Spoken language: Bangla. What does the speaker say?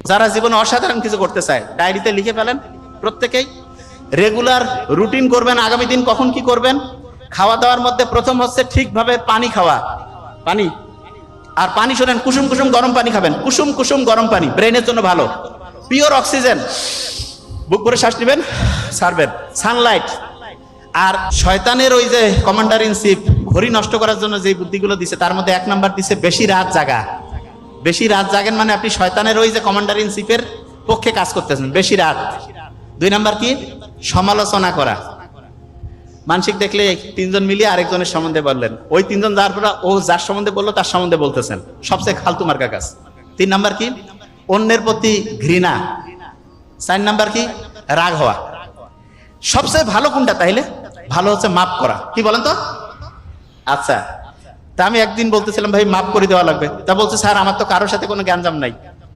যারা জীবনে অসাধারণ কিছু করতে চায় ডায়েরিতে লিখে ফেলেন প্রত্যেকেই। রেগুলার রুটিন করবেন, আগামী দিন কখন কি করবেন। খাওয়া দাওয়ার মধ্যে প্রথম হচ্ছে ঠিকভাবে পানি খাওয়া, পানি। আর পানি শোনেন, কুসুম কুসুম গরম পানি খাবেন, কুসুম কুসুম গরম পানি ব্রেনের জন্য ভালো। পিওর অক্সিজেন, বুক ভরে শ্বাস নেবেন, ছাড়বেন। সানলাইট। আর শয়তানের ওই যে কমান্ডার ইন চিফ ঘড়ি নষ্ট করার জন্য যে বুদ্ধিগুলো দিছে তার মধ্যে 1 নাম্বার দিছে বেশি রাত জাগা। বেশি রাত জাগেন মানে আপনি শয়তানের ওই যে কমান্ডার ইন চিফের পক্ষে কাজ করতেছেন, বেশি রাত। 2 নাম্বার কি? সমালোচনা করা। মানসিক দেখলে 3 জন মিলিয়ে আরেকজনের সম্বন্ধে বললেন, ওই 3 জন যার পর ও যার সম্বন্ধে বললো তার সম্বন্ধে বলতেছেন, সবচেয়ে ফালতু মার্কা কাজ। 3 নাম্বার কি? অন্যের প্রতি ঘৃণা। 4 নাম্বার কি? রাগ হওয়া। সবচেয়ে ভালো কোনটা তাইলে? ভালো হচ্ছে মাফ করা। কি বলেন তো? আচ্ছা, তা আমি একদিন বলতেছিলাম ভাই মাফ করে দেওয়া লাগবে, তা বলছে স্যার আমার তো কারোর সাথে কোনো গ্যাঞ্জাম নাই।